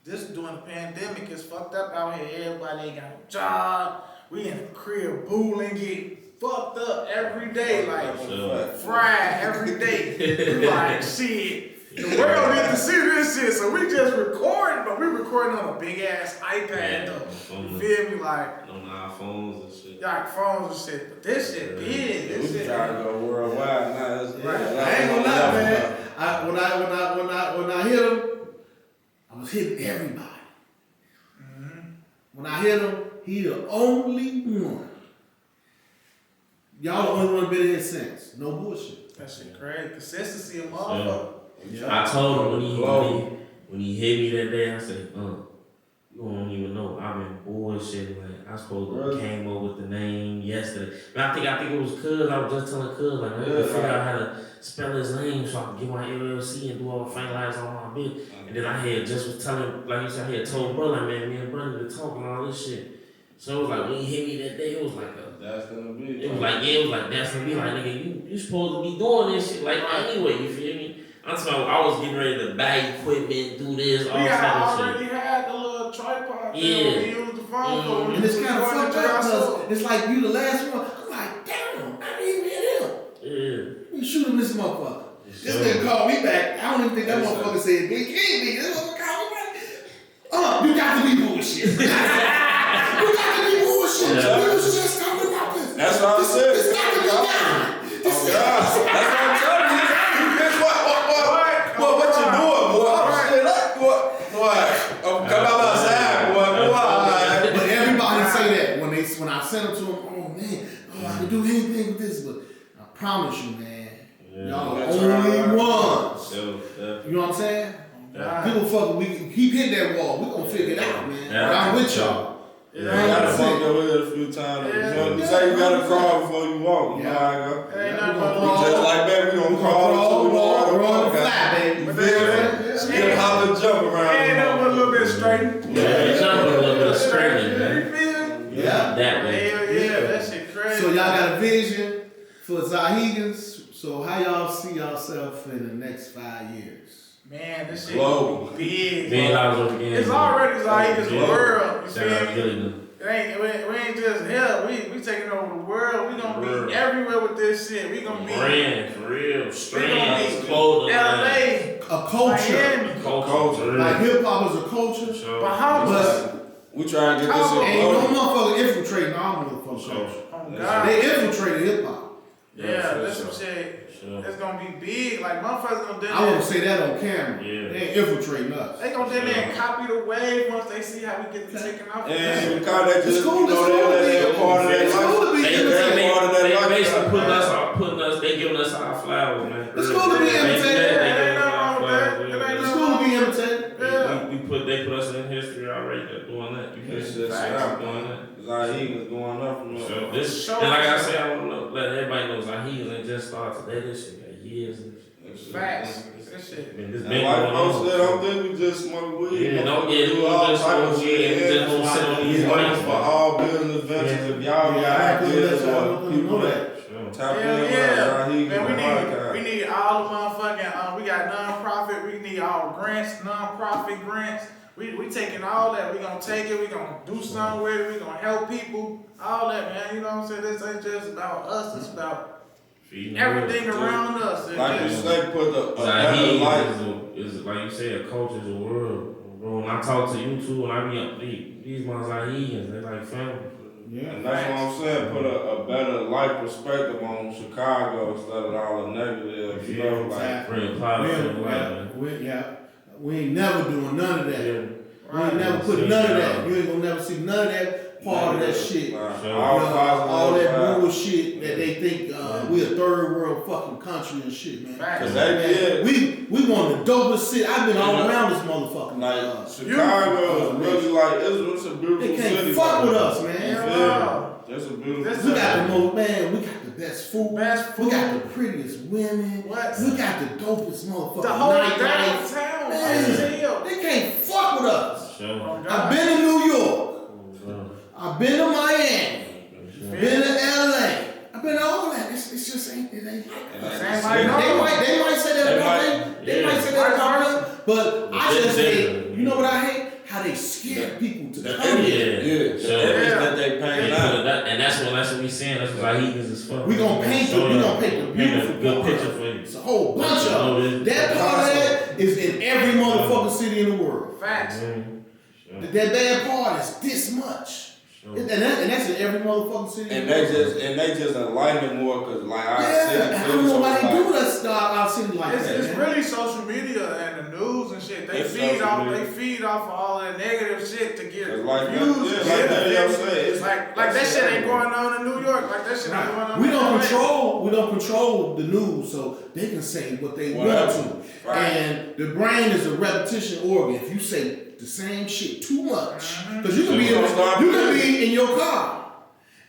this during the pandemic is fucked up out here. Everybody ain't got no job. We in the crib booling, get fucked up every day, like fried every day. We like shit. The world need to see this shit, so we just recording, but we recording on a big ass iPad though. You feel me? Like on our phones and shit. Like phones and shit, but this shit big. This shit trying to go worldwide now. I ain't gonna lie, man. When I hit him, I was hitting everybody. When I hit him, he the only one. Y'all the only one been here since. No bullshit. That shit crazy. Consistency of motherfucker. I told him when he hit me that day, I said, you don't even know. I've been bullshitting. Like I supposed to came up with the name yesterday. But I think it was Cuz. I was just telling Cuz like I need to figure out how to spell his name so I can get my LLC and do all the finalize on my bit. And then I had just was telling, like you said, I had told brother, like, man, me and brother to talk and all this shit. So it was like when he hit me that day, it was like that's gonna be. It was like that's gonna be like nigga, you supposed to be doing this shit like anyway. You feel me? I'm talking. I was getting ready to buy equipment, do this, all type of shit. We already had the little tripod. Yeah. We used the phone. And it's kind of fucked up because it's like you the last one. I'm like, damn, I didn't even hit him. Yeah. You shooting this motherfucker. This nigga called me back. I don't even think that motherfucker said, "Big King, nigga." This motherfucker called me back. You got to be bullshit. You got to be bullshit. We was just talking about this. That's what I said. It's got to be done. Oh God, that's what I'm telling you. You bitch, what you doing, boy? Oh shit, boy. Come outside, boy. But everybody say that when I send them to them. Oh man, I can do anything with this, but promise you, man. Yeah. Y'all the That's only right. ones. Yeah. You know what I'm saying? God. People fucking, we keep hitting that wall. We gonna figure it out, man. Yeah. But I'm with y'all. You gotta bump your head a few times. You say you gotta crawl before you walk. You know how I go. It ain't We nothing gonna but crawl. Just like that, we gonna crawl, walk, run, okay. fly, baby. You feel me? Skip, hop, and jump around. Ain't nothing but a little bit straight. Yeah, jump a little bit straight, You man. feel? Yeah. That way. Hell yeah, that shit crazy. So y'all got a vision for Zahigans. So how y'all see yourself in the next 5 years? Man, this shit Global. big. $1 million again. It's already Zahigans Yeah. world. You Shout out feel Billy. me? We ain't just here. We taking over the world. We gonna World. be everywhere with this shit. We gonna be Brand, for real. Strands, be clothing. LA, A culture. Miami. Culture. Like hip hop is a culture. Sure. Bahamas. We try to get this Cowboy. shit Ain't no global. motherfucker infiltrating our motherfucking Sure. culture. Oh God. They infiltrated hip hop. Yeah, for that's sure. some shit. Sure. It's gonna be big. Like motherfuckers gonna do I want that. to say that on camera. Yeah. They ain't infiltrating us. They gonna do that and copy the wave once they see how we get taken off. And because they just, It's cool, you know, it's cool to they're be- part of that it's cool to be life. imitated. They're part of that They life. basically putting us, they giving us our flower, man. It's cool to be They imitated. giving Ain't us nothing our wrong with that. flowers, It ain't yeah. It's cool to be imitated. They put us in history already. They're doing that. You This feel shit me? out, Doing that. Zahigans going up from So there. this, Show and like I us. said, I want to let everybody know Zahigans ain't just started today. This shit got years. And Facts. That shit. this And been like going folks on. said, I don't think we just smoke weed. Yeah, but don't we get do it. all Just type of smoke shit. weed. Yeah, Just don't sit on these it's mics, for man. all business ventures. Yeah. If y'all got Yeah, ideas I or don't people know that Sure. tap in Hell with yeah. Zahigans Man, podcast. we need all the motherfucking, we got non-profit, we need all grants, non-profit grants. We taking all that. We gonna take it, we gonna do something with it, we gonna help people, all that, man. You know what I'm saying? This ain't just about us, it's about Feeding the everything world. around us. It's Like you just- say, put a better life. Zahigans is like you said, a culture is a world. Bro, when I talk to you too, when I be up, these my Zahigans, they like family. Yeah. And that's what I'm saying, put a better life perspective on Chicago instead of all the negative, you know, like. Real positive life, man. We ain't never doing none of that. Yeah. We ain't never put none of that. You ain't gonna never see none of that part of that shit. Like, Sure. all All positive that vibes. bullshit that they think we a third world fucking country and shit, man. Facts. Cause they did, We one of the dopest city. I've been all around this motherfucking. like, Chicago is really like, it's a beautiful They can't city. fuck with us, You man. Yeah. feel me? It's a beautiful This We city. got the most, man. We got the best food. Best We got food. the prettiest women. What? We got the dopest motherfucking The whole nightlife. downtown, Man. nice as hell. They can't fuck with us. Sure. Oh, God. I've been to New York. Sure. I've been to Miami. Sure. Been to LA. I've been to all that. It's just ain't it ain't like And us. that's Same the like city. They might say that They about might- they might say that about us, but I It's just hate. different. You know what I hate? How they scare people to The come image, here. yeah, the Sure. image Yeah. that they paint Yeah, out. and that's what we saying. That's what Zahigans is for. We gonna paint Show the y'all. beautiful Paint a good part. picture for you. It's a whole bunch You know of them. this. That part of that is in every motherfucking city in the world. Facts. Sure. That bad part is this much. Sure. And that's in every motherfucking city. And in the world. they just enlighten it more, cause like I see Yeah, I don't know why they do that stuff our city like It's, that. it's man. really social media and the news and shit. They It's feed social off. media. They feed off of all that negative shit to get It's like that, views. yeah, and like shit. that, yeah, I'm saying, it's- Like that shit ain't going on in New York. Like that shit ain't going on. We in don't LA. control the news, so they can say what they want to. Right. And the brain is a repetition organ. If you say the same shit too much, because you can be in your car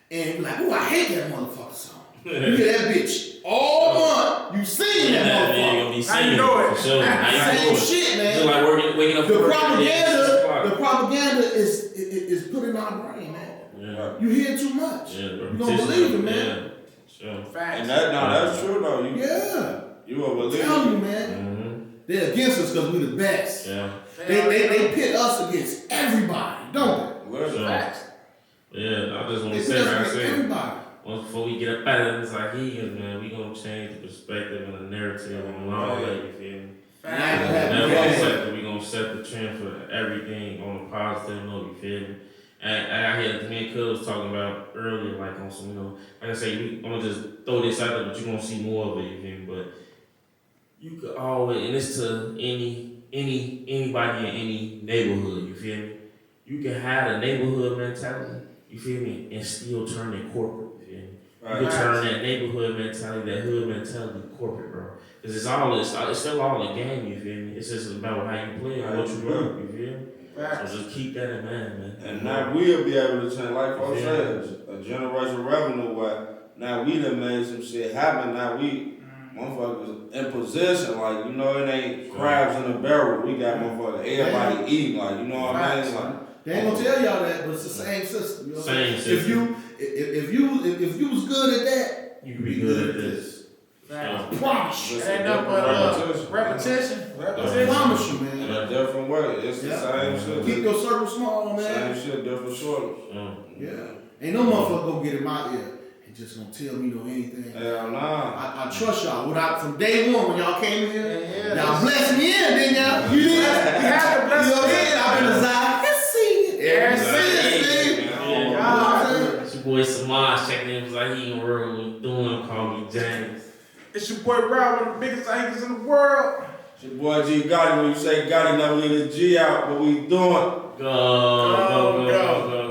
and be like, oh, I hate that motherfucker song. You hear that bitch all month. You sing that motherfucker. How you know it? For sure. How you Same know it? shit, Just man. like waking up. The for work, propaganda is put in our brain, man. Yeah. You hear too much. Yeah. You gonna believe it, man. Yeah. Sure. Facts. And that's true though. Yeah. You will I'm believe telling you, it. man. Mm-hmm. They're against us because we the best. Yeah. They pit us against everybody, don't Literally. Facts. Yeah. I just they? want They to pit say, us like I against said, everybody. once before we get up out of this, like man, we gonna change the perspective and the narrative and all that. You feel me? Facts. We gonna set the trend for everything on a positive note. You feel me? And I heard me and Cuz was talking about earlier, like on some, like I say, I'm gonna just throw this out there, but you gonna see more of it. You feel me? But you could always, and it's to anybody in any neighborhood. You feel me? You can have a neighborhood mentality. You feel me? And still turn it corporate. You feel me? You can turn that neighborhood mentality, that hood mentality, corporate, bro. Cause it's still all a game. You feel me? It's just about how you play and what you learn. You feel me? So just keep that in mind, man. And now we'll be able to change, like folks said, a generational revenue where now we done made some shit happen. Now we motherfuckers in position, like, you know, it ain't crabs in a barrel. We got motherfuckers, everybody eating, like, you know what I mean? Like, they ain't gonna tell y'all that, but it's the same system. You know same system. If you was good at that, you can be good at this. I promise you. It ain't nothing but repetition. I promise you, man. in a different way. It's the same shit. Keep your circle small, man. Same shit, different shortage. Yeah. Ain't no motherfucker gonna get in my ear and just gonna tell me no anything. Hell nah. I trust y'all. From day one when y'all came in here, Yeah. y'all blessed me in, didn't y'all? You did. You had to bless You know what I me mean? in. I've been a Zahigans IG. It's your boy Samaj checking in, was like he in the world was doing, call me James. It's your boy Rob, one of the biggest Zahigans in the world. It's your boy G Gotti. When you say Gotti, never leave the G out. What we doing? Go.